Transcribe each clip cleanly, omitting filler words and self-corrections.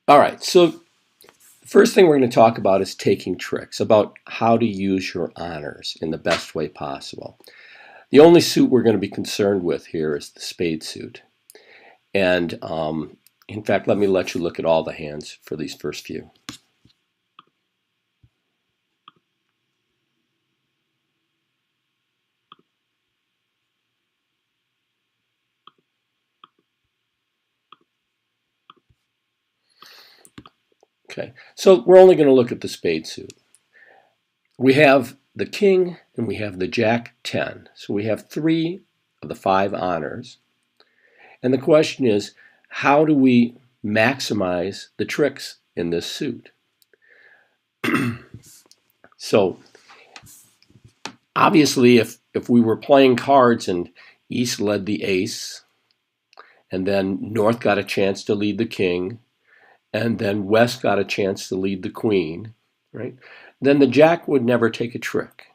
All right, so the first thing we're going to talk about is taking tricks, about how to use your honors in the best way possible. The only suit we're going to be concerned with here is the spade suit. And in fact, let you look at all the hands for these first few. Okay, so we're only going to look at the spade suit. We have the king and we have the jack 10. So we have 3 of the 5 honors. And the question is, how do we maximize the tricks in this suit? So obviously, if we were playing cards and East led the ace, and then North got a chance to lead the king, and then West got a chance to lead the queen, right? Then the jack would never take a trick,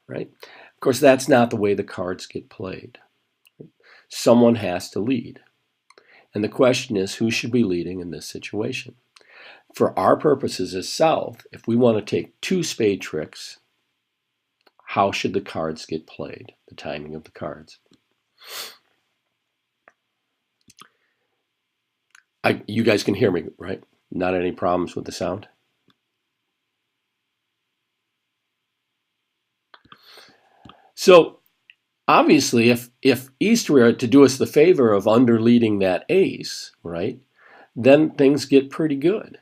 right? Of course, that's not the way the cards get played. Someone has to lead. And the question is, who should be leading in this situation? For our purposes as South, if we want to take 2 spade tricks, how should the cards get played? The timing of the cards. You guys can hear me, right? Not any problems with the sound? So obviously, if East were to do us the favor of underleading that ace, right, then things get pretty good.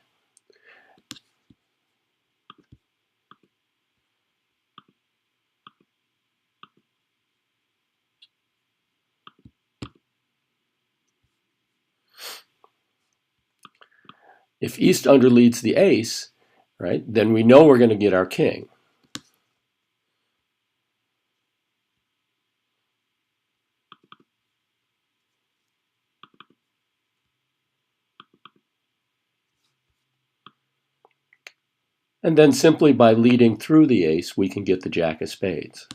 If East underleads the ace, right, then we know we're going to get our king. And then simply by leading through the ace, we can get the jack of spades.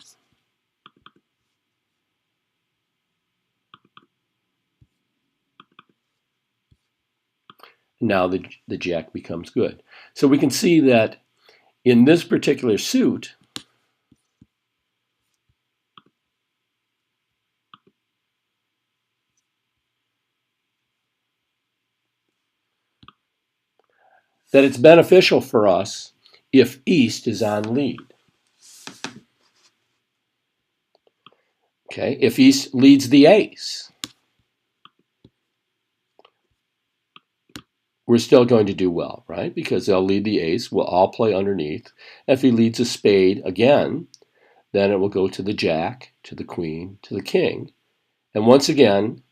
Now the jack becomes good. So we can see that in this particular suit, that it's beneficial for us if East is on lead. Okay, if East leads the ace, we're still going to do well, right? Because they'll lead the ace, we'll all play underneath. If he leads a spade again, then it will go to the jack, to the queen, to the king. And once again,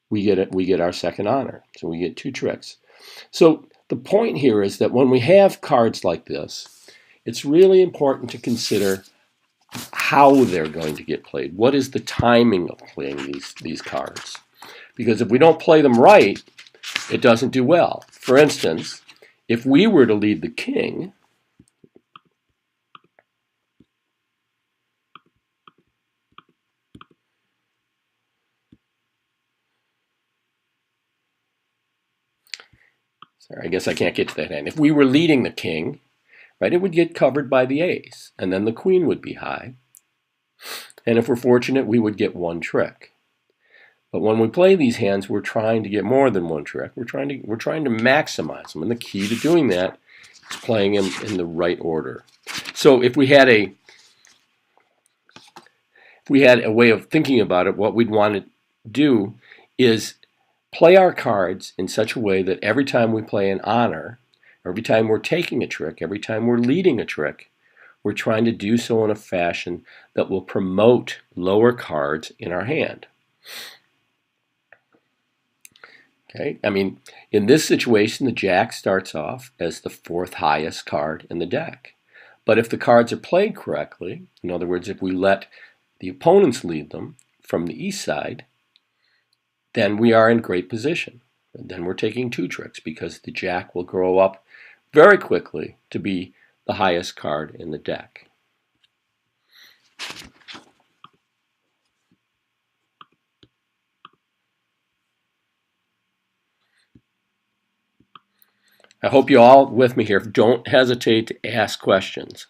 we get our second honor. So we get 2 tricks. So the point here is that when we have cards like this, it's really important to consider how they're going to get played. What is the timing of playing these cards? Because if we don't play them right, it doesn't do well. For instance, if we were to lead the king, sorry, I guess I can't get to that hand. If we were leading the king, right, it would get covered by the ace, and then the queen would be high. And if we're fortunate, we would get 1 trick. But when we play these hands, we're trying to get more than 1 trick. We're trying to maximize them, and the key to doing that is playing them in the right order. So if we had a way of thinking about it, what we'd want to do is play our cards in such a way that every time we play an honor, every time we're taking a trick, every time we're leading a trick, we're trying to do so in a fashion that will promote lower cards in our hand. Okay, I mean, in this situation, the jack starts off as the 4th highest card in the deck. But if the cards are played correctly, in other words, if we let the opponents lead them from the east side, then we are in great position. And then we're taking 2 tricks because the jack will grow up very quickly to be the highest card in the deck. I hope you all with me here. Don't hesitate to ask questions.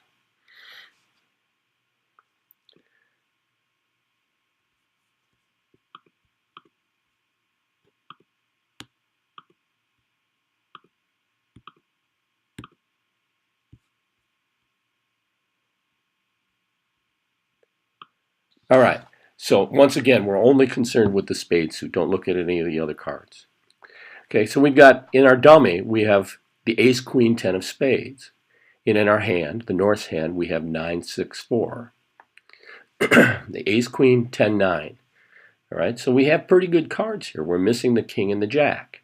All right. So once again, we're only concerned with the spade suit. Don't look at any of the other cards. Okay, so we've got in our dummy, we have the ace, queen, 10 of spades. And in our hand, the North's hand, we have 9, 6, 4. The ace, queen, 10, 9. All right, so we have pretty good cards here. We're missing the king and the jack.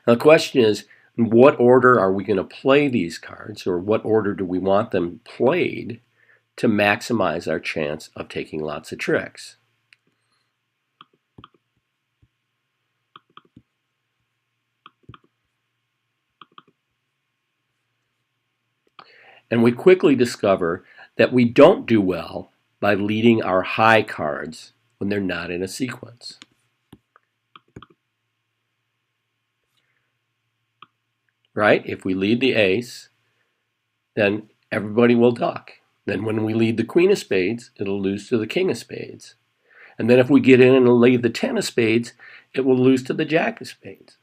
Now the question is, in what order are we going to play these cards, or what order do we want them played to maximize our chance of taking lots of tricks? And we quickly discover that we don't do well by leading our high cards when they're not in a sequence. Right? If we lead the ace, then everybody will duck. Then when we lead the queen of spades, it'll lose to the king of spades. And then if we get in and lead the 10 of spades, it will lose to the jack of spades.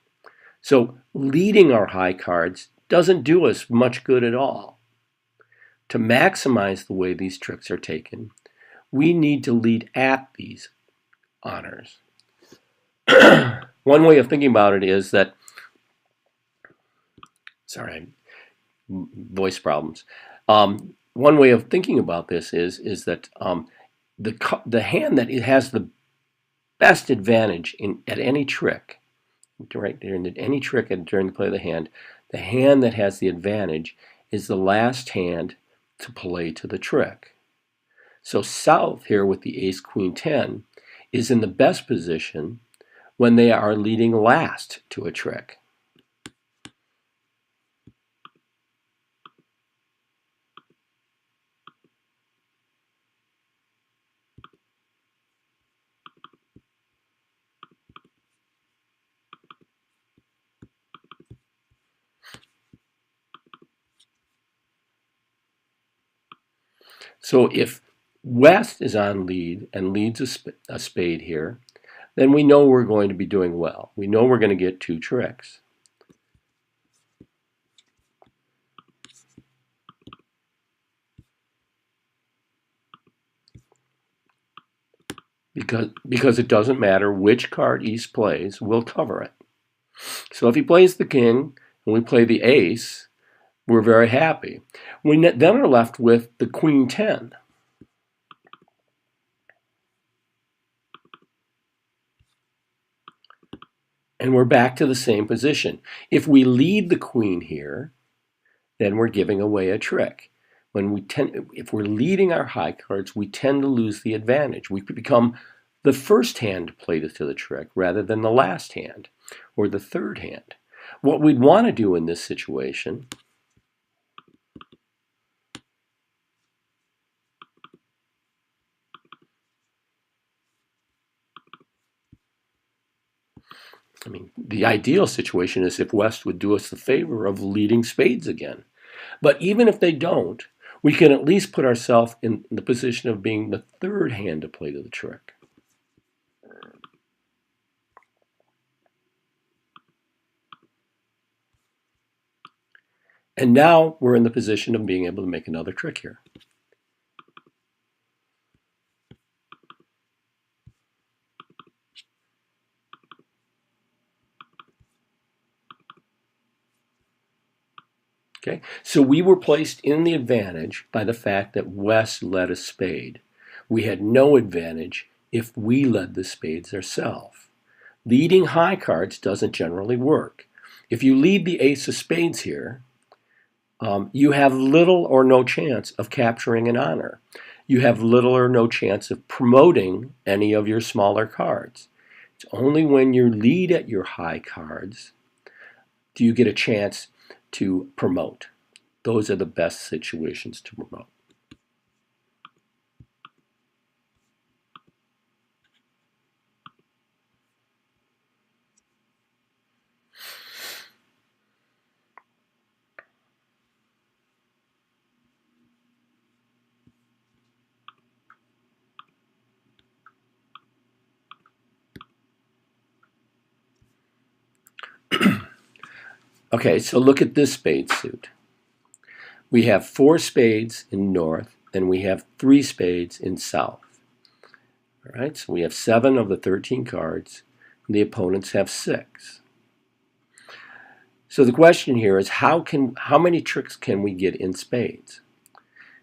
So leading our high cards doesn't do us much good at all. To maximize the way these tricks are taken, we need to lead at these honors. One way of thinking about it is that, sorry, voice problems. One way of thinking about this is that the hand that has the best advantage at any trick, right during any trick during the play of the hand that has the advantage is the last hand to play to the trick. So South here with the ace, queen, 10 is in the best position when they are leading last to a trick. So if West is on lead and leads a spade here, then we know we're going to be doing well. We know we're going to get 2 tricks. Because it doesn't matter which card East plays, we'll cover it. So if he plays the king and we play the ace, we're very happy. We then are left with the queen 10. And we're back to the same position. If we lead the queen here, then we're giving away a trick. If we're leading our high cards, we tend to lose the advantage. We become the first hand to play to the trick rather than the last hand or the third hand. What we'd want to do in this situation the ideal situation is if West would do us the favor of leading spades again. But even if they don't, we can at least put ourselves in the position of being the third hand to play to the trick. And now we're in the position of being able to make another trick here. Okay, so we were placed in the advantage by the fact that West led a spade. We had no advantage if we led the spades ourselves. Leading high cards doesn't generally work. If you lead the ace of spades here, you have little or no chance of capturing an honor. You have little or no chance of promoting any of your smaller cards. It's only when you lead at your high cards do you get a chance to promote. Those are the best situations to promote. Okay, so look at this spade suit. We have 4 spades in north, and we have 3 spades in south. All right, so we have 7 of the 13 cards, and the opponents have 6. So the question here is how many tricks can we get in spades?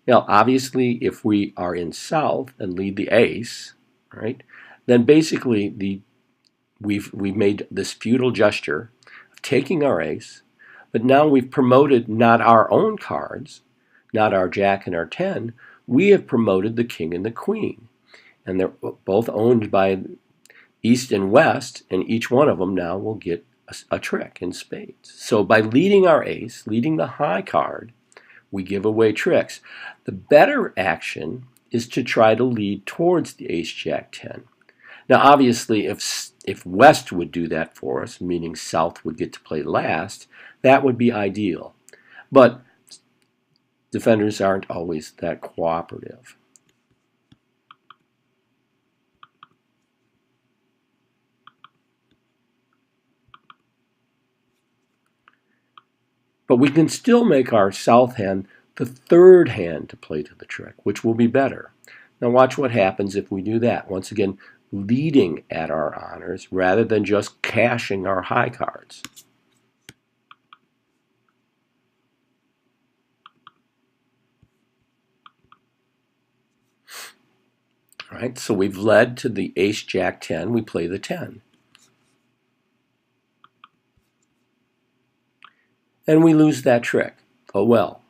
Now, obviously, if we are in south and lead the ace, right, then basically we've made this futile gesture of taking our ace, but now we've promoted not our own cards, not our jack and our 10, we have promoted the king and the queen. And they're both owned by east and west, and each one of them now will get a trick in spades. So by leading our ace, leading the high card, we give away tricks. The better action is to try to lead towards the ace jack 10. Now obviously if west would do that for us, meaning south would get to play last, that would be ideal. But defenders aren't always that cooperative. But we can still make our south hand the third hand to play to the trick, which will be better. Now watch what happens if we do that. Once again, leading at our honors rather than just cashing our high cards. All right, so we've led to the ace jack 10, we play the 10. And we lose that trick. Oh well.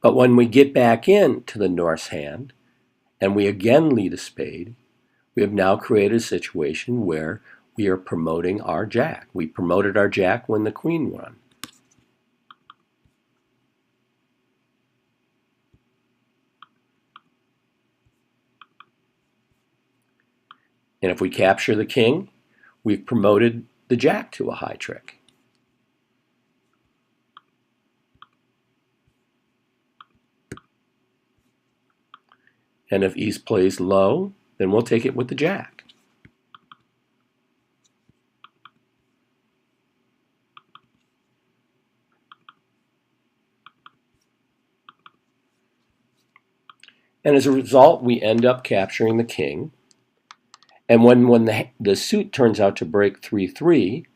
But when we get back into the Norse hand, and we again lead a spade, we have now created a situation where we are promoting our jack. We promoted our jack when the queen won. And if we capture the king, we've promoted the jack to a high trick. And if east plays low, then we'll take it with the jack. And as a result, we end up capturing the king. And when the suit turns out to break 3-3,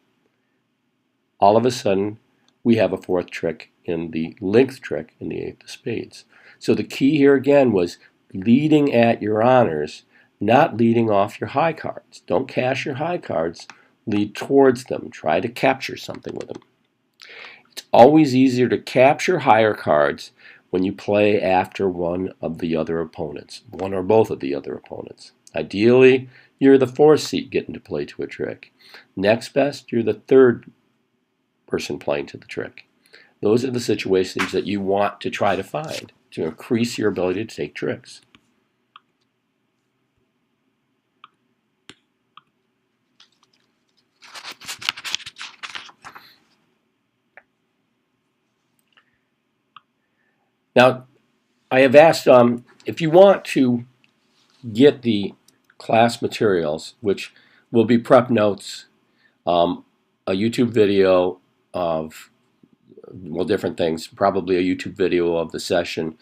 all of a sudden we have a fourth trick in the length trick in the eighth of spades. So the key here again was leading at your honors, not leading off your high cards. Don't cash your high cards, lead towards them. Try to capture something with them. It's always easier to capture higher cards when you play after one of the other opponents, one or both of the other opponents. Ideally, you're the fourth seat getting to play to a trick. Next best, you're the third person playing to the trick. Those are the situations that you want to try to find to increase your ability to take tricks. Now, I have asked if you want to get the class materials, which will be prep notes, a YouTube video of, well, different things, probably a YouTube video of the session.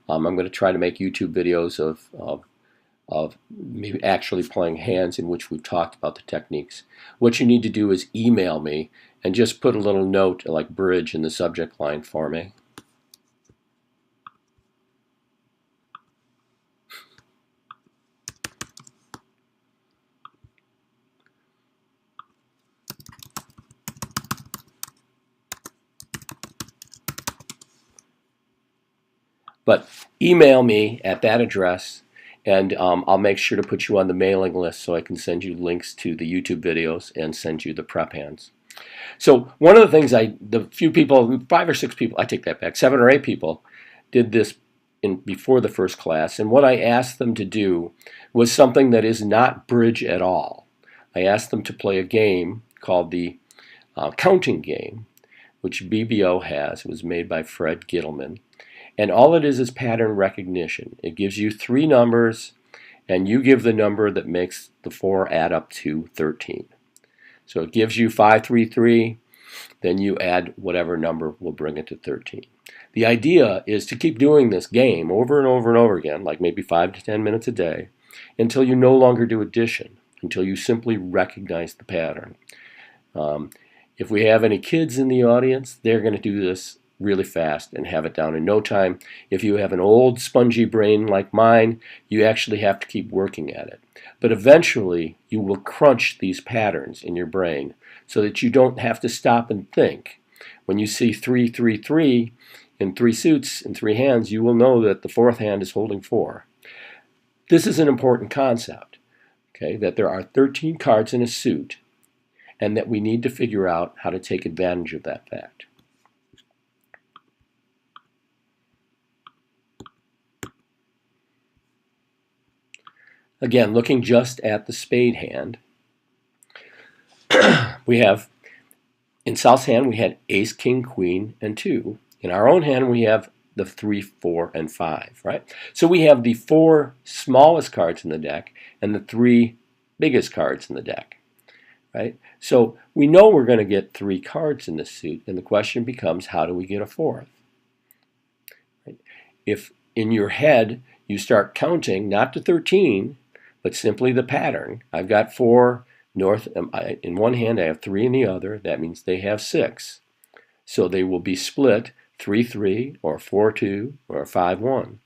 I'm going to try to make YouTube videos of maybe actually playing hands in which we've talked about the techniques. What you need to do is email me and just put a little note like bridge in the subject line for me. But email me at that address, and I'll make sure to put you on the mailing list so I can send you links to the YouTube videos and send you the prep hands. So one of the things the few people, 5 or 6 people, I take that back, 7 or 8 people did this before the first class, and what I asked them to do was something that is not bridge at all. I asked them to play a game called the counting game, which BBO has. It was made by Fred Gittleman. And all it is pattern recognition. It gives you 3 numbers, and you give the number that makes the 4 add up to 13. So it gives you 533, then you add whatever number will bring it to 13. The idea is to keep doing this game over and over and over again, like maybe 5 to 10 minutes a day, until you no longer do addition, until you simply recognize the pattern. If we have any kids in the audience, they're going to do this really fast and have it down in no time. If you have an old spongy brain like mine, you actually have to keep working at it. But eventually you will crunch these patterns in your brain so that you don't have to stop and think. When you see 333 in 3 suits in 3 hands, you will know that the 4th hand is holding 4. This is an important concept, okay, that there are 13 cards in a suit and that we need to figure out how to take advantage of that fact. Again, looking just at the spade hand, we have, in South's hand, we had ace, king, queen, and 2. In our own hand, we have the 3, 4, and 5, right? So we have the 4 smallest cards in the deck and the 3 biggest cards in the deck, right? So we know we're going to get 3 cards in this suit, and the question becomes, how do we get a 4th? Right? If in your head you start counting not to 13, but simply the pattern. I've got 4 north in one hand, I have 3 in the other. That means they have 6. So they will be split 3-3 or 4-2 or 5-1.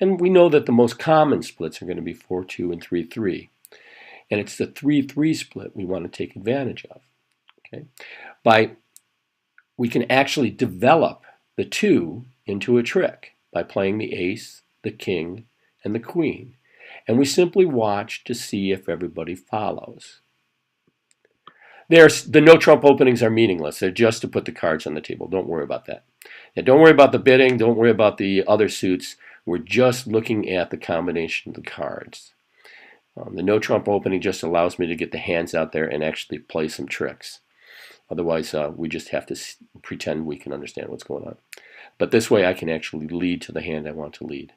And we know that the most common splits are going to be 4-2 and 3-3. And it's the 3-3 split we want to take advantage of. Okay? We can actually develop the 2 into a trick by playing the ace, the king, and the queen. And we simply watch to see if everybody follows. The no trump openings are meaningless. They're just to put the cards on the table. Don't worry about that. And don't worry about the bidding. Don't worry about the other suits. We're just looking at the combination of the cards. The no trump opening just allows me to get the hands out there and actually play some tricks. Otherwise, we just have to pretend we can understand what's going on. But this way I can actually lead to the hand I want to lead.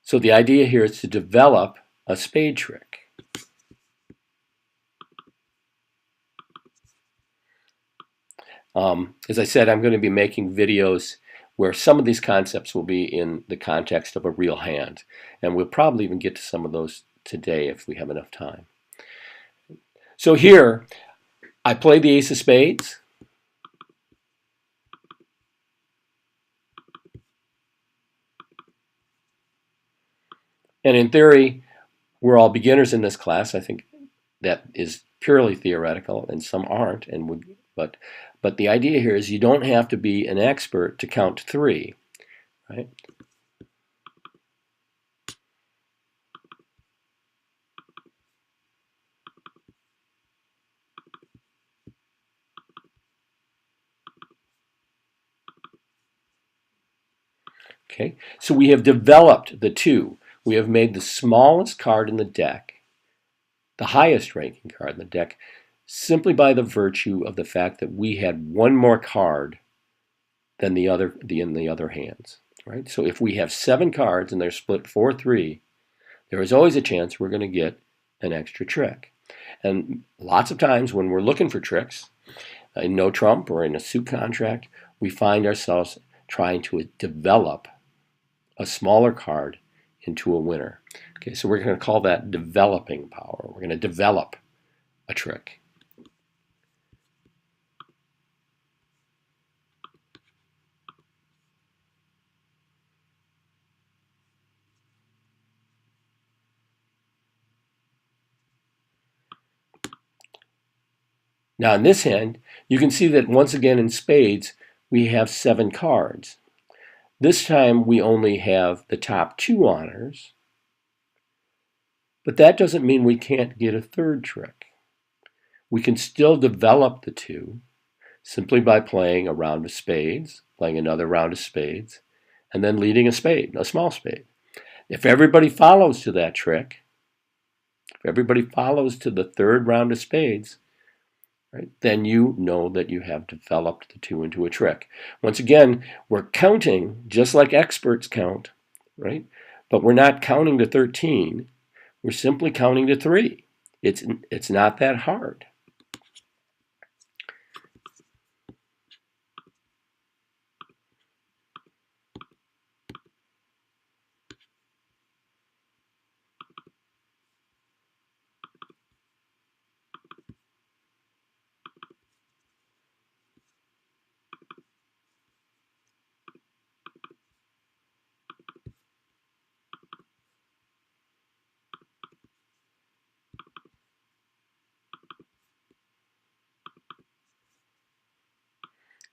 So the idea here is to develop a spade trick. As I said, I'm going to be making videos where some of these concepts will be in the context of a real hand. And we'll probably even get to some of those today if we have enough time. So here, I play the ace of spades. And in theory, we're all beginners in this class. I think that is purely theoretical, and some aren't. But the idea here is you don't have to be an expert to count to 3, right? Okay, so we have developed the 2. We have made the smallest card in the deck the highest ranking card in the deck simply by the virtue of the fact that we had one more card than the other hands. Right? So if we have 7 cards and they're split 4-3, there is always a chance we're going to get an extra trick. And lots of times when we're looking for tricks, in no trump or in a suit contract, we find ourselves trying to develop a smaller card into a winner. Okay, so we're going to call that developing power. We're going to develop a trick. Now in this hand, you can see that once again in spades, we have 7 cards. This time we only have the top 2 honors, but that doesn't mean we can't get a third trick. We can still develop the 2 simply by playing a round of spades, playing another round of spades, and then leading a spade, a small spade. If everybody follows to that trick, if everybody follows to the third round of spades, right? Then you know that you have developed the 2 into a trick. Once again, we're counting just like experts count, right? But we're not counting to 13. We're simply counting to 3. It's not that hard.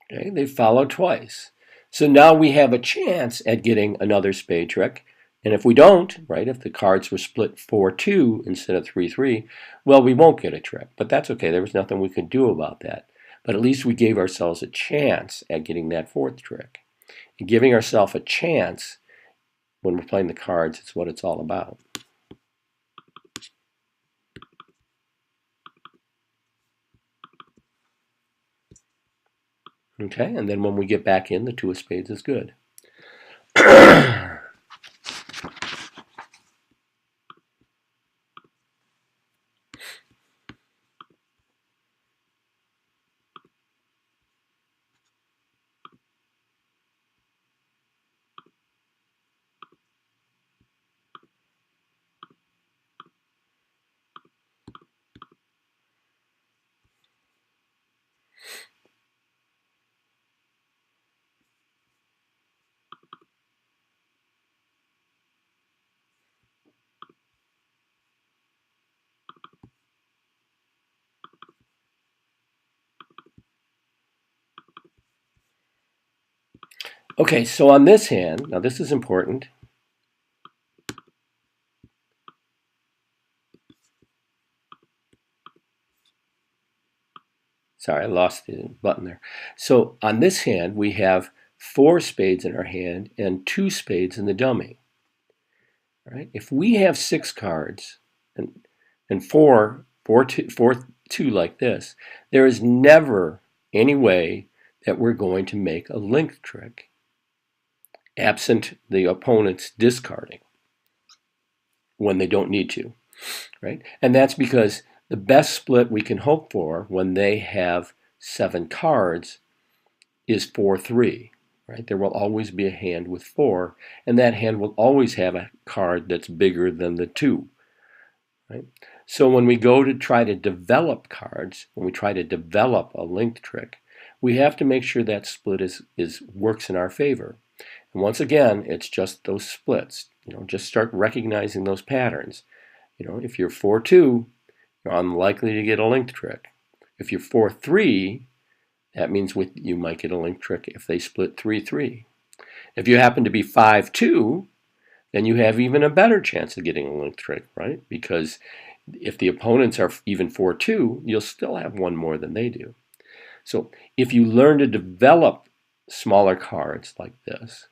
Okay, they follow twice. So now we have a chance at getting another spade trick. And if we don't, right, if the cards were split 4-2 instead of 3-3, well, we won't get a trick. But that's okay. There was nothing we could do about that. But at least we gave ourselves a chance at getting that fourth trick. And giving ourselves a chance when we're playing the cards, it's what it's all about. Okay, and then when we get back in, the 2 of spades is good. Okay, so on this hand, now this is important. Sorry, I lost the button there. So on this hand, we have 4 spades in our hand and 2 spades in the dummy. All right? If we have 6 cards and 4, 2 like this, there is never any way that we're going to make a linked trick absent the opponent's discarding when they don't need to, right? And that's because the best split we can hope for when they have 7 cards is 4-3, right? There will always be a hand with 4, and that hand will always have a card that's bigger than the 2, right? So when we go to try to develop cards, when we try to develop a linked trick, we have to make sure that split works in our favor. And once again, it's just those splits. Just start recognizing those patterns. If you're 4-2, you're unlikely to get a linked trick. If you're 4-3, that means you might get a linked trick if they split 3-3. If you happen to be 5-2, then you have even a better chance of getting a linked trick, right? Because if the opponents are even 4-2, you'll still have one more than they do. So if you learn to develop smaller cards like this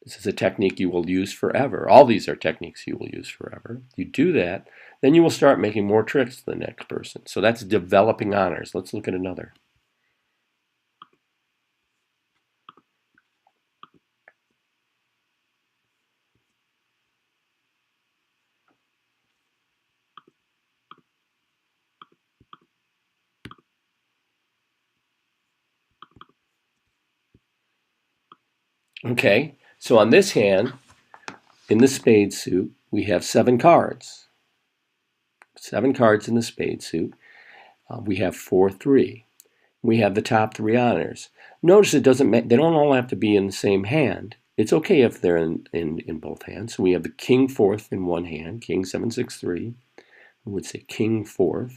is a technique you will use forever. All these are techniques you will use forever. You do that, then you will start making more tricks to the next person. So that's developing honors. Let's look at another. Okay, so on this hand, in the spade suit, we have 7 cards. 7 cards in the spade suit. We have 4-3. We have the top 3 honors. Notice it doesn't. They don't all have to be in the same hand. It's okay if they're in both hands. So we have the king 4th in one hand, king 7-6-3. We would say king 4th.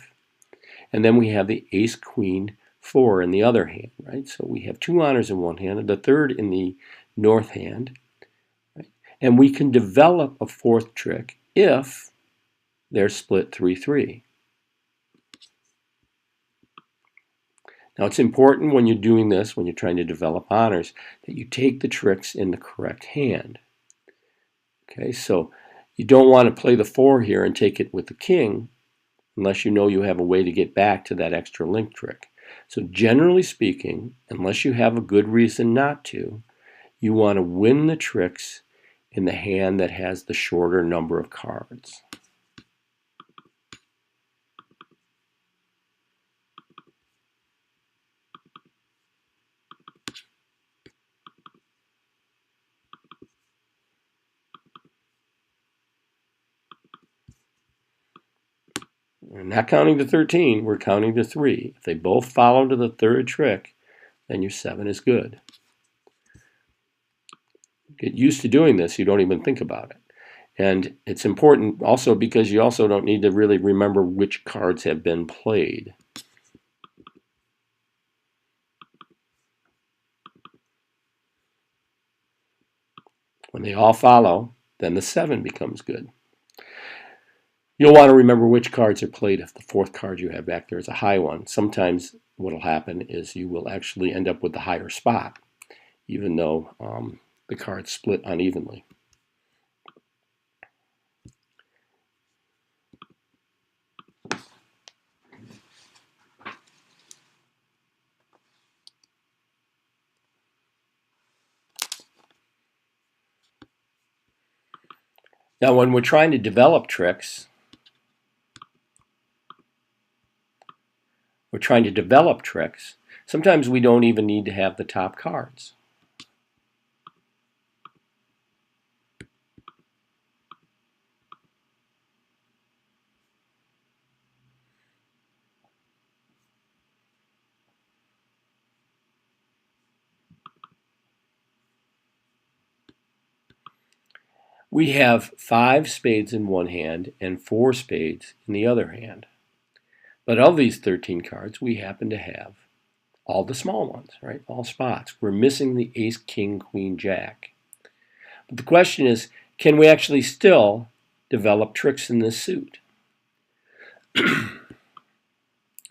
And then we have the ace queen 4 in the other hand, right? So we have 2 honors in one hand and the third in the north hand. Right? And we can develop a 4th trick if they're split 3-3. Now it's important when you're doing this, when you're trying to develop honors, that you take the tricks in the correct hand. Okay, so you don't want to play the 4 here and take it with the king. unless you know you have a way to get back to that extra link trick. So generally speaking, unless you have a good reason not to, you want to win the tricks in the hand that has the shorter number of cards. We're not counting to 13, we're counting to 3. If they both follow to the third trick, then your 7 is good. Get used to doing this, you don't even think about it. And it's important also because you also don't need to really remember which cards have been played. When they all follow, then the 7 becomes good. You'll want to remember which cards are played if the fourth card you have back there is a high one. Sometimes what will happen is you will actually end up with the higher spot, even though the cards split unevenly. Now, when we're trying to develop tricks, sometimes we don't even need to have the top cards. We have 5 spades in one hand and 4 spades in the other hand. But of these 13 cards, we happen to have all the small ones, right? All spots. We're missing the ace, king, queen, jack. But the question is, can we actually still develop tricks in this suit? And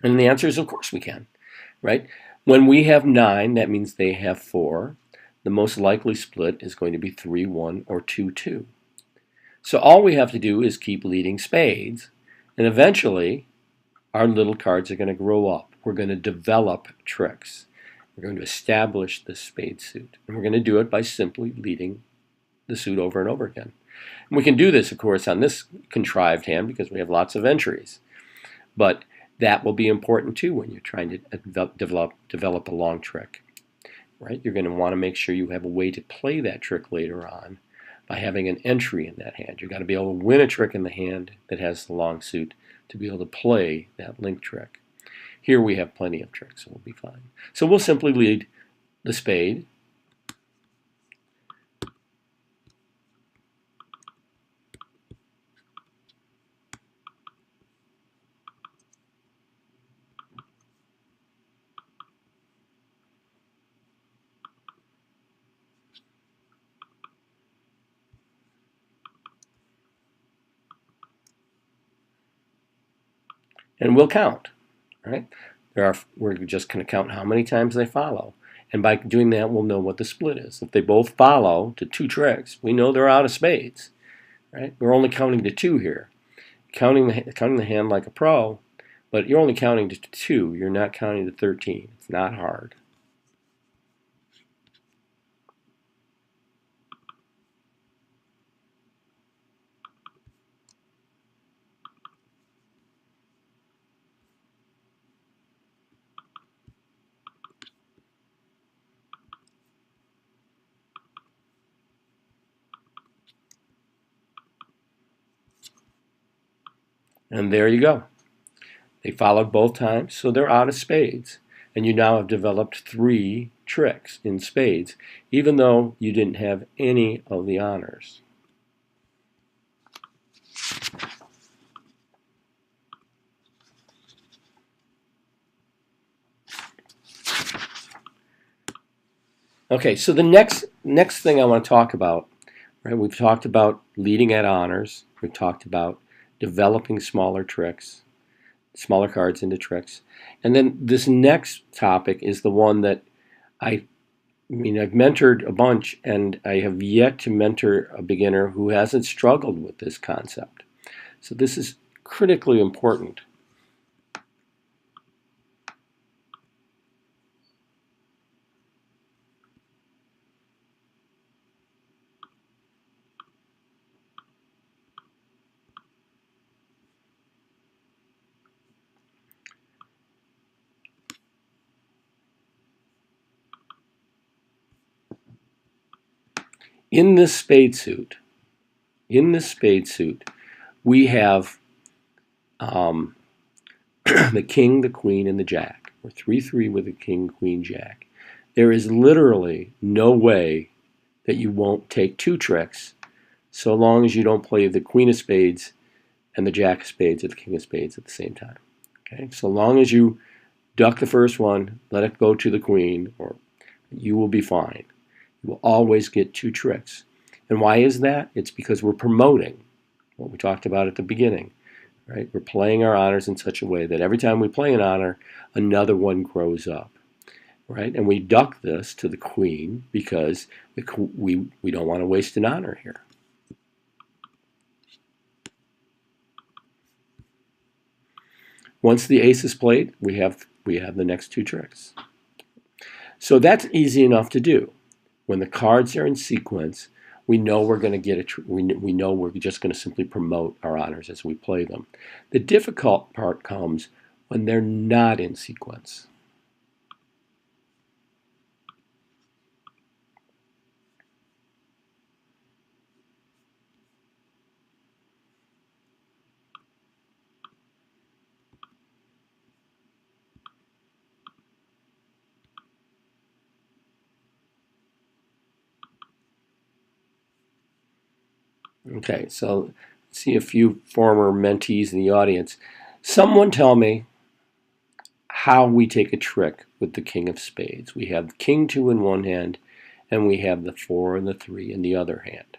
the answer is, of course we can, right? When we have 9, that means they have 4. The most likely split is going to be 3-1 or 2-2. So all we have to do is keep leading spades, and eventually our little cards are going to grow up. We're going to develop tricks. We're going to establish the spade suit, and we're going to do it by simply leading the suit over and over again. And we can do this, of course, on this contrived hand because we have lots of entries. But that will be important too when you're trying to develop a long trick, right? You're going to want to make sure you have a way to play that trick later on by having an entry in that hand. You've got to be able to win a trick in the hand that has the long suit to be able to play that link trick. Here we have plenty of tricks, so we'll be fine. So we'll simply lead the spade. And we'll count, right? We're just going to count how many times they follow. And by doing that, we'll know what the split is. If they both follow to 2 tricks, we know they're out of spades, right? We're only counting to 2 here. Counting the hand like a pro, but you're only counting to 2. You're not counting to 13. It's not hard. And there you go. They followed both times, so they're out of spades. And you now have developed 3 tricks in spades, even though you didn't have any of the honors. Okay, so the next thing I want to talk about, right? We've talked about leading at honors. We've talked about developing smaller tricks, smaller cards into tricks. And then this next topic is the one that I've mentored a bunch, and I have yet to mentor a beginner who hasn't struggled with this concept. So this is critically important. In this spade suit, we have the king, the queen, and the jack. We're 3-3 with the king, queen, jack. There is literally no way that you won't take two tricks so long as you don't play the queen of spades and the jack of spades or the king of spades at the same time. Okay, so long as you duck the first one, let it go to the queen, or you will be fine. You will always get two tricks. And why is that? It's because we're promoting what we talked about at the beginning. Right? We're playing our honors in such a way that every time we play an honor, another one grows up. Right? And we duck this to the queen because we don't want to waste an honor here. Once the ace is played, we have the next two tricks. So that's easy enough to do. When the cards are in sequence, we know we're going to get we know we're just going to simply promote our honors as we play them. The difficult part comes when they're not in sequence. Okay, so let's see a few former mentees in the audience. Someone tell me how we take a trick with the king of spades. We have king 2 in one hand, and we have the 4 and the 3 in the other hand.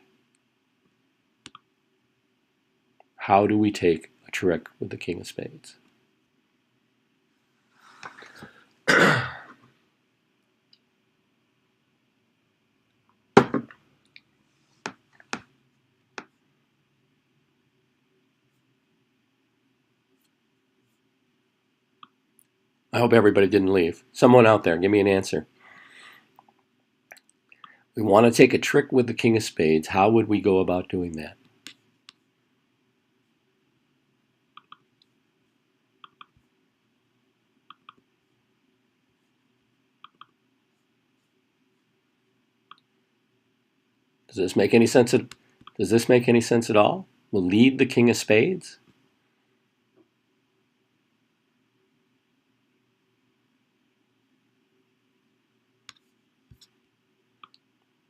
How do we take a trick with the king of spades? I hope everybody didn't leave. Someone out there, give me an answer. We want to take a trick with the king of spades. How would we go about doing that? Does this make any sense at all? We'll lead the king of spades?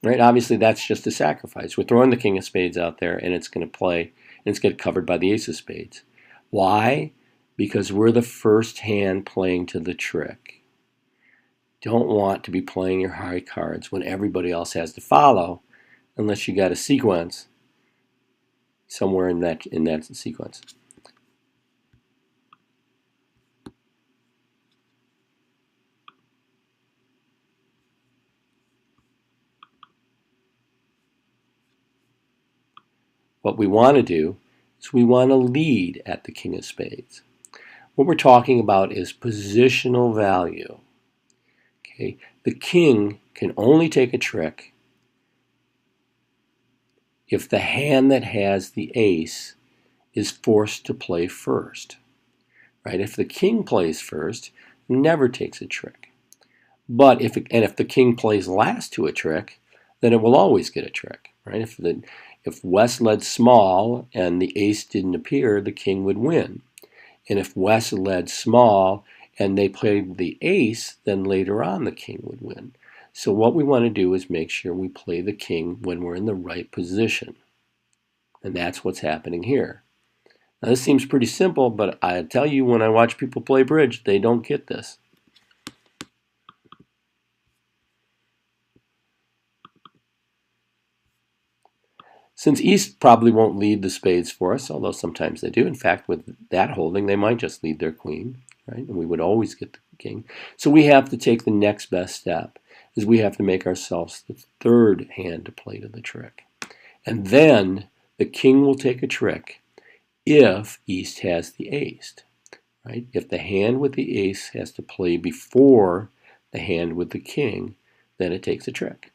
Right? Obviously, that's just a sacrifice. We're throwing the king of spades out there, and it's going to play, and it's going to get covered by the ace of spades. Why? Because we're the first hand playing to the trick. Don't want to be playing your high cards when everybody else has to follow, unless you got a sequence somewhere in that sequence. What we want to do is we want to lead at the king of spades. What we're talking about is positional value. Okay? The king can only take a trick if the hand that has the ace is forced to play first. Right? If the king plays first, never takes a trick. But if the king plays last to a trick, then it will always get a trick. Right? If West led small and the ace didn't appear, the king would win. And if West led small and they played the ace, then later on the king would win. So what we want to do is make sure we play the king when we're in the right position. And that's what's happening here. Now this seems pretty simple, but I tell you, when I watch people play bridge, they don't get this. Since East probably won't lead the spades for us, although sometimes they do. In fact, with that holding, they might just lead their queen, right? And we would always get the king. So we have to take the next best step, is we have to make ourselves the third hand to play to the trick. And then the king will take a trick if East has the ace, right? If the hand with the ace has to play before the hand with the king, then it takes a trick.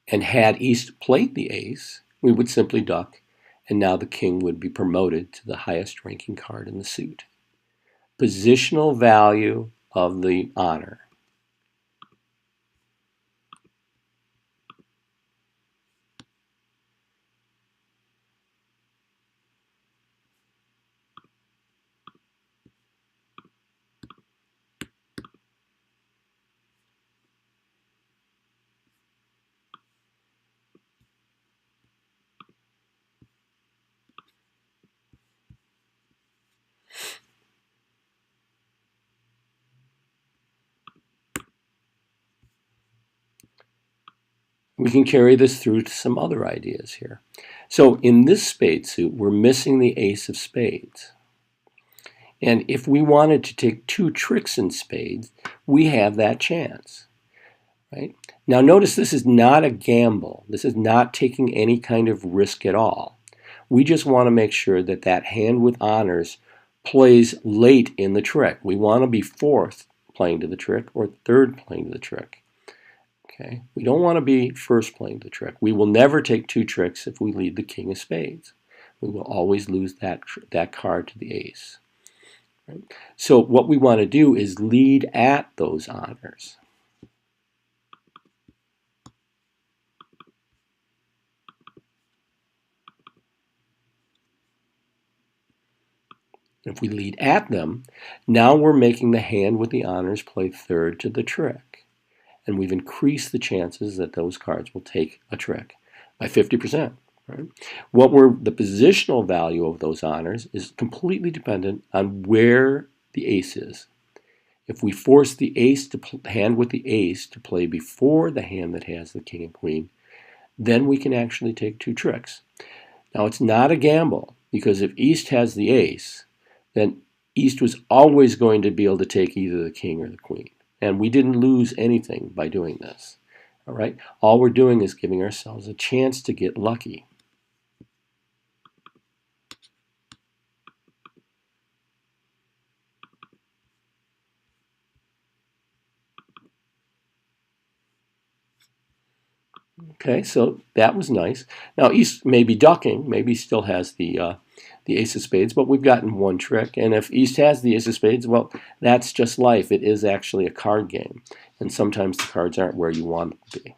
And had East played the ace, we would simply duck, and now the king would be promoted to the highest ranking card in the suit. Positional value of the honor. We can carry this through to some other ideas here. So in this spade suit, we're missing the ace of spades. And if we wanted to take two tricks in spades, we have that chance. Right? Now notice this is not a gamble. This is not taking any kind of risk at all. We just want to make sure that that hand with honors plays late in the trick. We want to be fourth playing to the trick or third playing to the trick. Okay? We don't want to be first playing the trick. We will never take two tricks if we lead the king of spades. We will always lose that card to the ace. Right? So what we want to do is lead at those honors. If we lead at them, now we're making the hand with the honors play third to the trick. And we've increased the chances that those cards will take a trick by 50%. Right? The positional value of those honors is completely dependent on where the ace is. If we force the hand with the ace to play before the hand that has the king and queen, then we can actually take two tricks. Now it's not a gamble, because if East has the ace, then East was always going to be able to take either the king or the queen. And we didn't lose anything by doing this. All right? All we're doing is giving ourselves a chance to get lucky. Okay, so that was nice. Now East may be ducking, maybe he still has the ace of spades, but we've gotten one trick. And if East has the ace of spades, well, that's just life. It is actually a card game. And sometimes the cards aren't where you want them to be.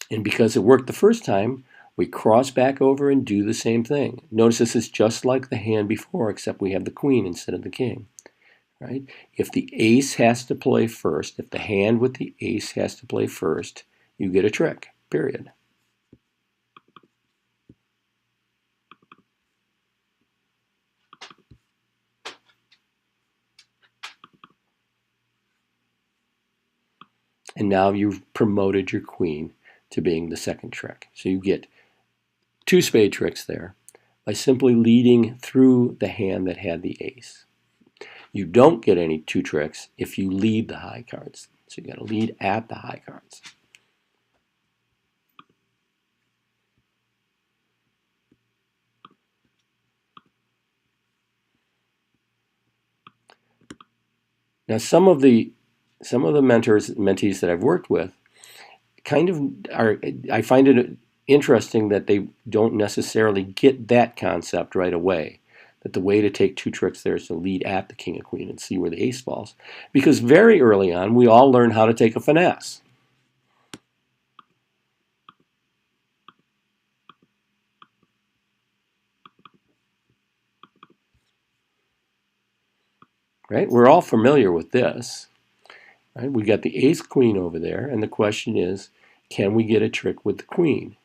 And because it worked the first time, we cross back over and do the same thing. Notice this is just like the hand before, except we have the queen instead of the king. Right? If the ace has to play first, if the hand with the ace has to play first, you get a trick, period. And now you've promoted your queen to being the second trick. So you get two spade tricks there by simply leading through the hand that had the ace. You don't get any two tricks if you lead the high cards. So you got to lead at the high cards. Now some of the mentees that I've worked with kind of I find it interesting that they don't necessarily get that concept right away. That the way to take two tricks there is to lead at the king and queen and see where the ace falls. Because very early on, we all learn how to take a finesse. Right? We're all familiar with this. Right? We got the ace queen over there, and the question is, can we get a trick with the queen?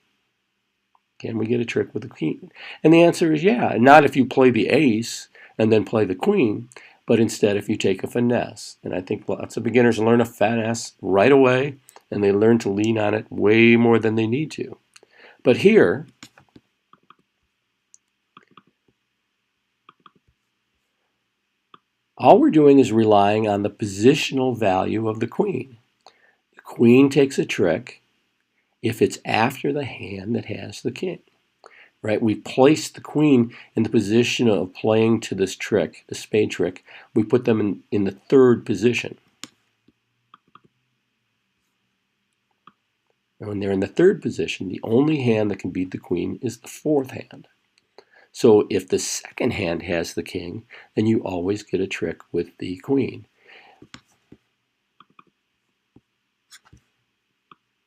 Can we get a trick with the queen? And the answer is yeah. Not if you play the ace and then play the queen, but instead if you take a finesse. And I think lots of beginners learn a finesse right away, and they learn to lean on it way more than they need to. But here, all we're doing is relying on the positional value of the queen. The queen takes a trick if it's after the hand that has the king. Right? We've placed the queen in the position of playing to this trick, the spade trick. We put them in the third position. And when they're in the third position, the only hand that can beat the queen is the fourth hand. So if the second hand has the king, then you always get a trick with the queen.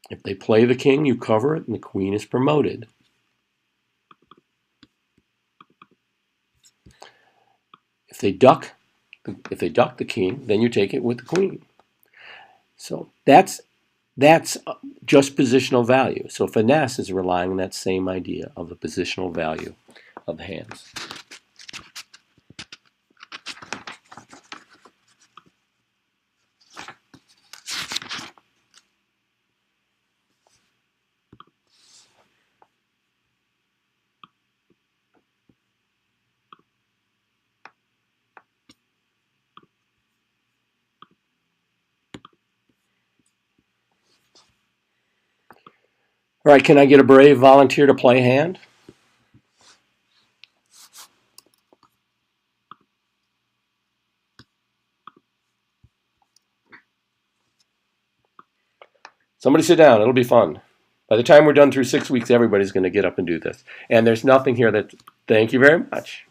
If they play the king, you cover it, and the queen is promoted. If they duck the king, then you take it with the queen. So that's just positional value. So finesse is relying on that same idea of the positional value of the hands. All right, can I get a brave volunteer to play a hand? Somebody sit down. It'll be fun. By the time we're done through 6 weeks, everybody's going to get up and do this. And there's nothing here that... Thank you very much.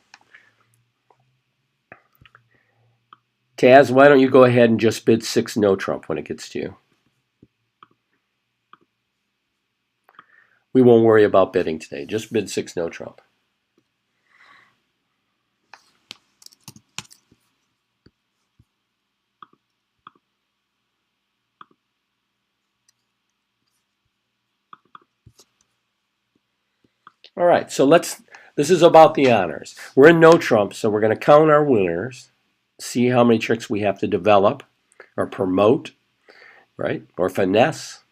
Taz, why don't you go ahead and just bid 6 no trump when it gets to you? We won't worry about bidding today. Just bid 6 no trump. All right, so this is about the honors. We're in no trump, so we're going to count our winners, see how many tricks we have to develop or promote, right, or finesse,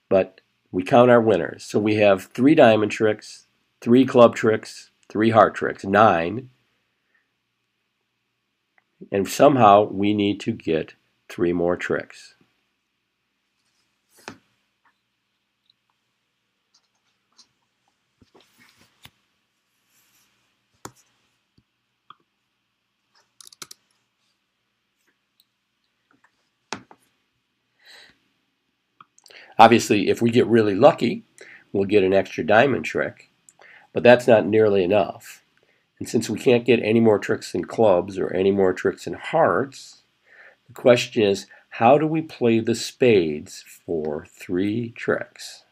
but we count our winners. So we have 3 diamond tricks, 3 club tricks, 3 heart tricks, 9, and somehow we need to get 3 more tricks. Obviously, if we get really lucky, we'll get an extra diamond trick, but that's not nearly enough. And since we can't get any more tricks in clubs or any more tricks in hearts, the question is, how do we play the spades for 3 tricks?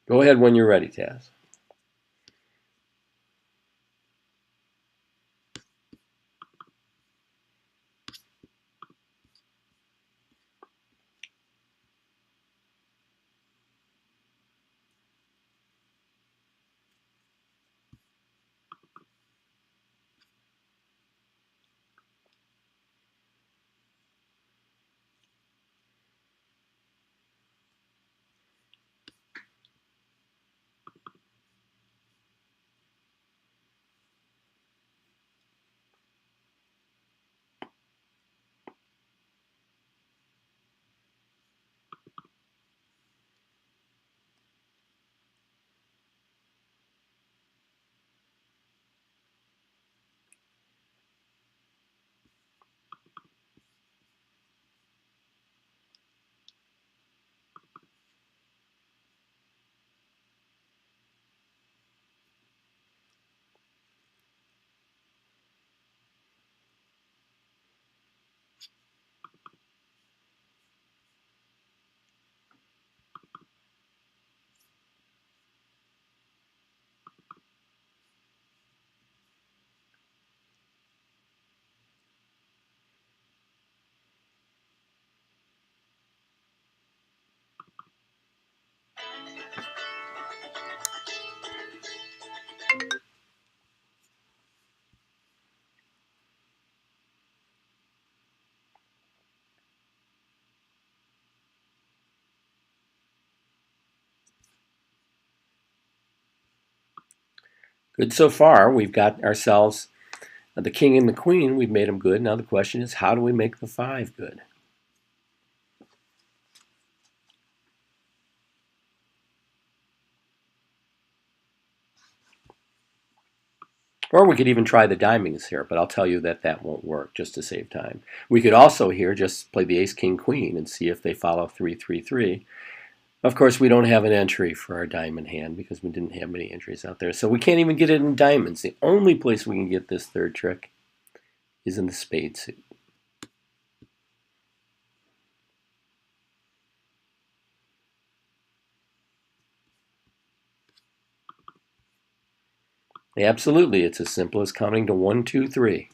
Go ahead when you're ready, Taz. Good so far. We've got ourselves the king and the queen. We've made them good. Now the question is, how do we make the 5 good? Or we could even try the diamonds here, but I'll tell you that that won't work just to save time. We could also here just play the ace, king, queen and see if they follow 3-3-3. Of course, we don't have an entry for our diamond hand because we didn't have many entries out there. So we can't even get it in diamonds. The only place we can get this third trick is in the spade suit. Absolutely, it's as simple as counting to 1, 2, 3.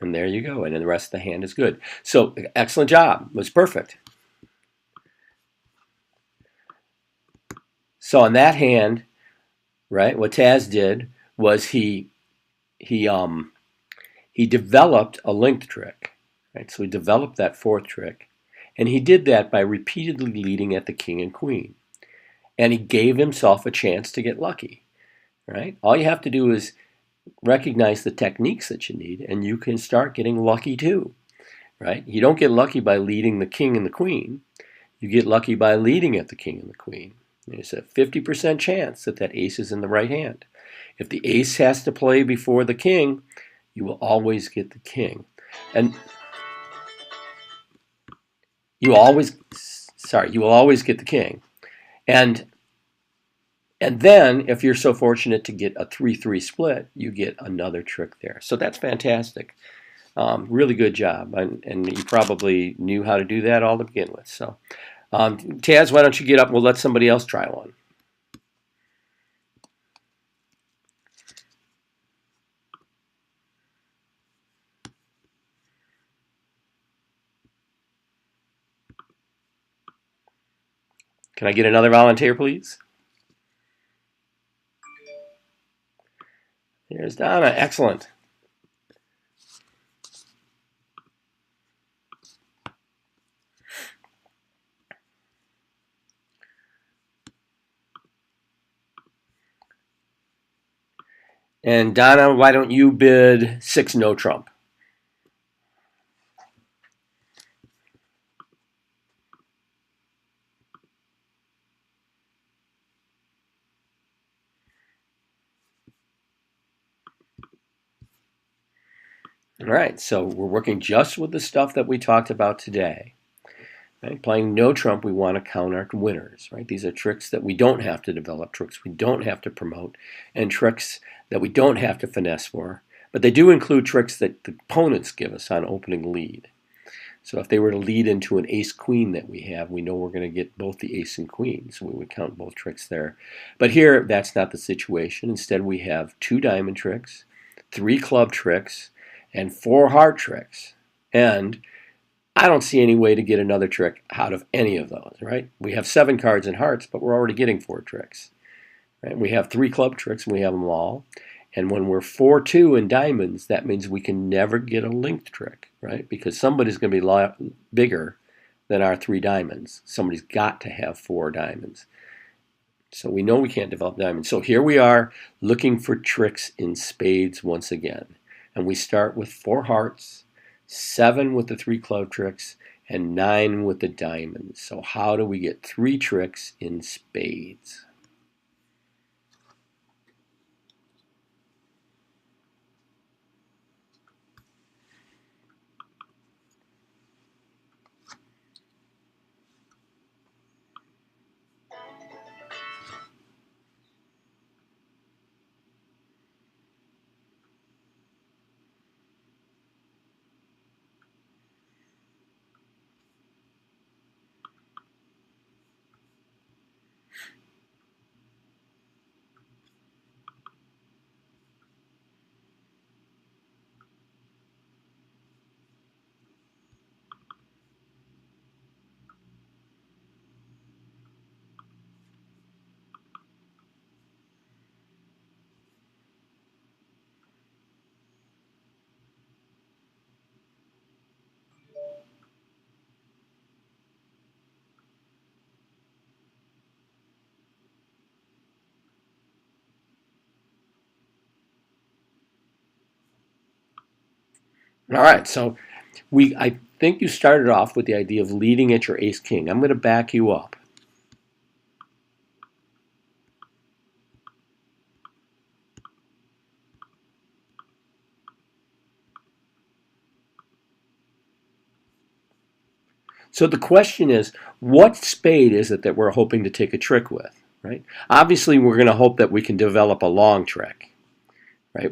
And there you go. And then the rest of the hand is good. So excellent job. It was perfect. So on that hand, right, what Taz did was he developed a linked trick. Right? So he developed that fourth trick. And he did that by repeatedly leading at the king and queen. And he gave himself a chance to get lucky. Right? All you have to do is recognize the techniques that you need, and you can start getting lucky too. Right? You don't get lucky by leading the king and the queen. You get lucky by leading at the king and the queen. There's a 50% chance that that ace is in the right hand. If the ace has to play before the king, you will always get the king. And you will always get the king. And then, if you're so fortunate to get a 3-3 split, you get another trick there. So that's fantastic. Really good job. And you probably knew how to do that all to begin with. So, Taz, why don't you get up? We'll let somebody else try one. Can I get another volunteer, please? There's Donna. Excellent. And Donna, why don't you bid 6 no trump? All right, so we're working just with the stuff that we talked about today. Right? Playing no trump, we want to count our winners. Right? These are tricks that we don't have to develop, tricks we don't have to promote, and tricks that we don't have to finesse for. But they do include tricks that the opponents give us on opening lead. So if they were to lead into an ace-queen that we have, we know we're going to get both the ace and queen, so we would count both tricks there. But here, that's not the situation. Instead, we have 2 diamond tricks, 3 club tricks, and 4 heart tricks. And I don't see any way to get another trick out of any of those, right? We have 7 cards in hearts, but we're already getting 4 tricks. Right? We have 3 club tricks, and we have them all. And when we're 4-2 in diamonds, that means we can never get a linked trick, right? Because somebody's going to be a lot bigger than our 3 diamonds. Somebody's got to have 4 diamonds. So we know we can't develop diamonds. So here we are looking for tricks in spades once again. And we start with 4 hearts, 7 with the 3 club tricks, and 9 with the diamonds. So how do we get 3 tricks in spades? All right, so I think you started off with the idea of leading at your ace king. I'm going to back you up. So the question is, what spade is it that we're hoping to take a trick with, right? Obviously, we're going to hope that we can develop a long trick, right?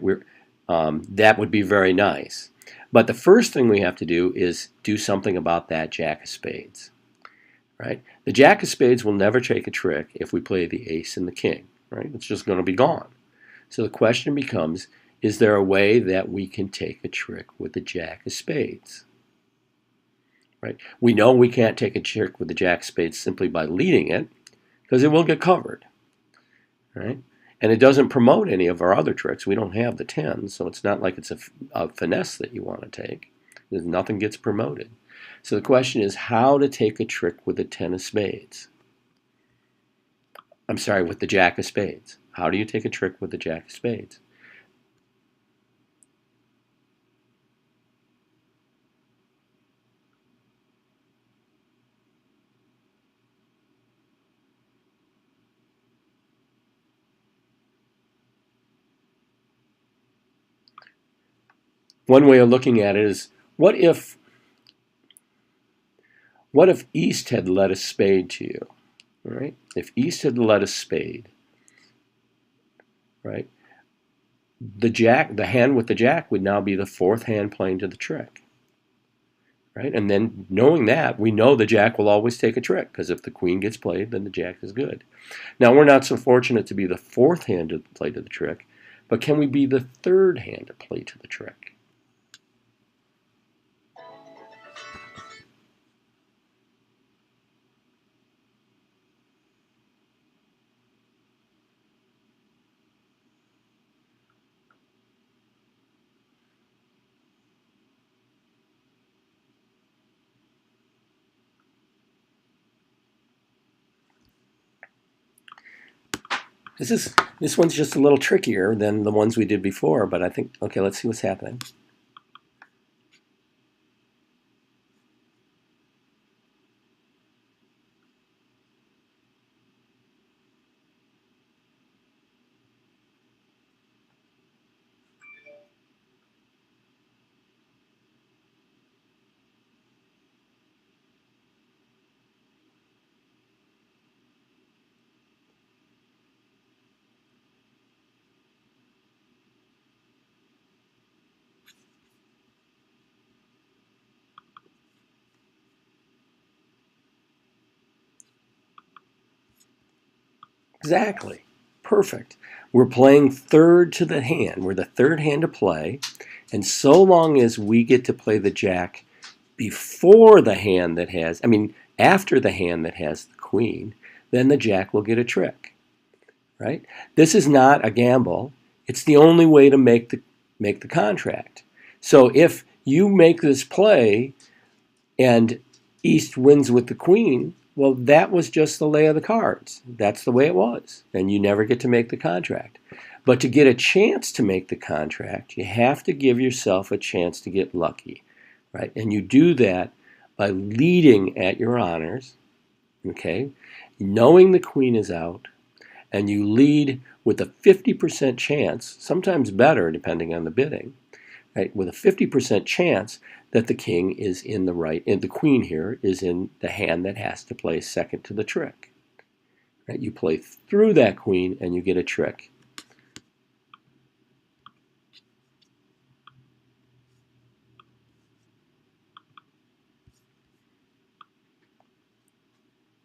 That would be very nice. But the first thing we have to do is do something about that jack of spades, right? The jack of spades will never take a trick if we play the ace and the king, right? It's just going to be gone. So the question becomes, is there a way that we can take a trick with the jack of spades? Right? We know we can't take a trick with the jack of spades simply by leading it, because it will get covered, right? And it doesn't promote any of our other tricks. We don't have the 10, so it's not like it's a finesse that you want to take. Nothing gets promoted. So the question is how to take a trick with the 10 of spades. I'm sorry, with the jack of spades. How do you take a trick with the jack of spades? One way of looking at it is, what if East had led a spade to you? Right? If East had led a spade, right, the hand with the jack would now be the fourth hand playing to the trick, right? And then knowing that, we know the jack will always take a trick, because if the queen gets played, then the jack is good. Now, we're not so fortunate to be the fourth hand to play to the trick, but can we be the third hand to play to the trick? This one's just a little trickier than the ones we did before, but I think, okay, let's see what's happening. Exactly. Perfect. We're playing third to the hand. We're the third hand to play. And so long as we get to play the jack before the hand that has, I mean, after the hand that has the queen, then the jack will get a trick, right? This is not a gamble. It's the only way to make the contract. So if you make this play and East wins with the queen, well, that was just the lay of the cards. That's the way it was. And you never get to make the contract. But to get a chance to make the contract, you have to give yourself a chance to get lucky, right? And you do that by leading at your honors, okay? Knowing the queen is out, and you lead with a 50% chance, sometimes better depending on the bidding, right? With a 50% chance that the king is in the right, and the queen here is in the hand that has to play second to the trick. Right? You play through that queen and you get a trick.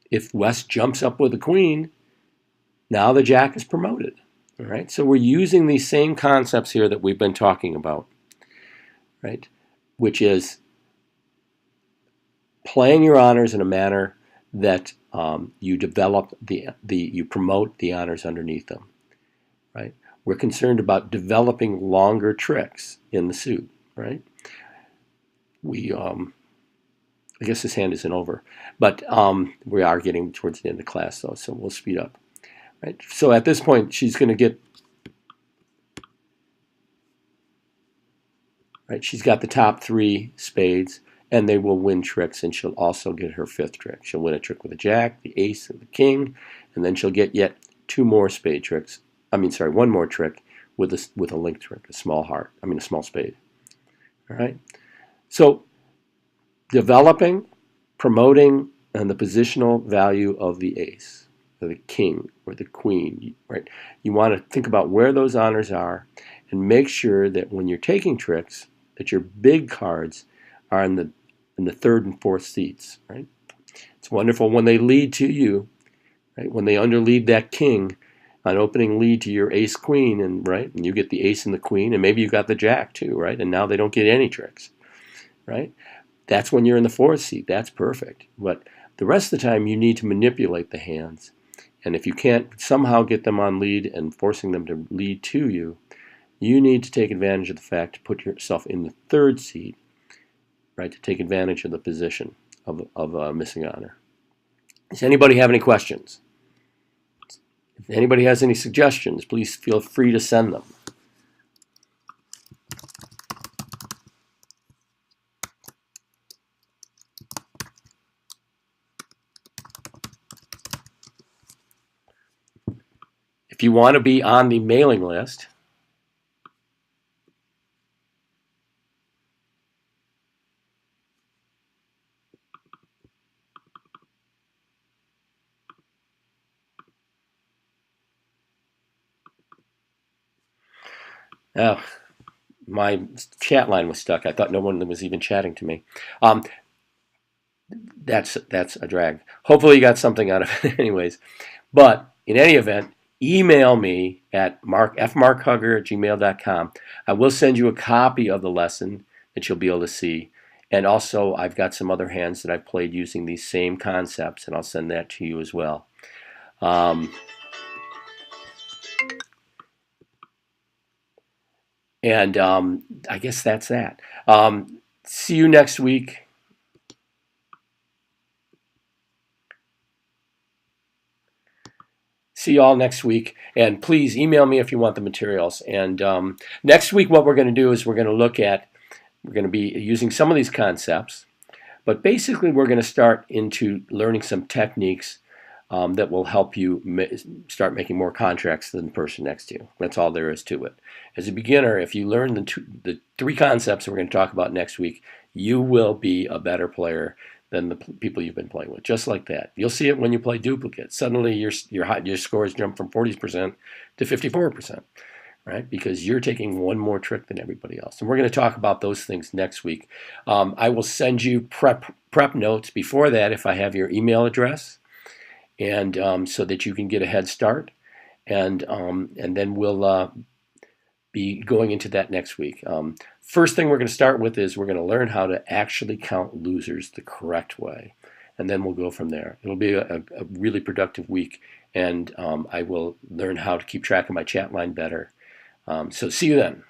If West jumps up with a queen, now the jack is promoted. All right? So we're using these same concepts here that we've been talking about, right? Which is playing your honors in a manner that you develop you promote the honors underneath them, right? We're concerned about developing longer tricks in the suit, right? I guess this hand isn't over, but we are getting towards the end of class though, so we'll speed up, right? So at this point, she's going to get right? She's got the top 3 spades, and they will win tricks, and she'll also get her 5th trick. She'll win a trick with a jack, the ace, and the king, and then she'll get yet 2 more spade tricks. One more trick with a link trick, a small spade. All right. So developing, promoting, and the positional value of the ace, or the king, or the queen, right? You want to think about where those honors are, and make sure that when you're taking tricks, that your big cards are in the 3rd and 4th seats, right? It's wonderful when they lead to you, right? When they underlead that king on opening lead to your ace queen, and you get the ace and the queen, and maybe you got the jack too, right? And now they don't get any tricks, right? That's when you're in the 4th seat. That's perfect. But the rest of the time, you need to manipulate the hands. And if you can't somehow get them on lead and forcing them to lead to you, you need to take advantage of the fact to put yourself in the 3rd seat, right, to take advantage of the position of a missing honor. Does anybody have any questions? If anybody has any suggestions, please feel free to send them. If you want to be on the mailing list, oh, my chat line was stuck. I thought no one was even chatting to me. That's a drag. Hopefully you got something out of it anyways. But in any event, email me at fmarkhugger@gmail.com. I will send you a copy of the lesson that you'll be able to see. And also, I've got some other hands that I've played using these same concepts, and I'll send that to you as well. I guess that's that. See you next week. See you all next week. And please email me if you want the materials. And next week, what we're going to do is we're going to be using some of these concepts. But basically, we're going to start into learning some techniques that will help you start making more contracts than the person next to you. That's all there is to it. As a beginner, if you learn the 3 concepts we're going to talk about next week, you will be a better player than the people you've been playing with, just like that. You'll see it when you play duplicates. Suddenly, your scores jump from 40% to 54%, right? Because you're taking one more trick than everybody else. And we're going to talk about those things next week. I will send you prep notes before that if I have your email address, and so that you can get a head start. And then we'll be going into that next week. First thing we're going to start with is we're going to learn how to actually count losers the correct way. And then we'll go from there. It'll be a really productive week, and I will learn how to keep track of my chat line better. So see you then.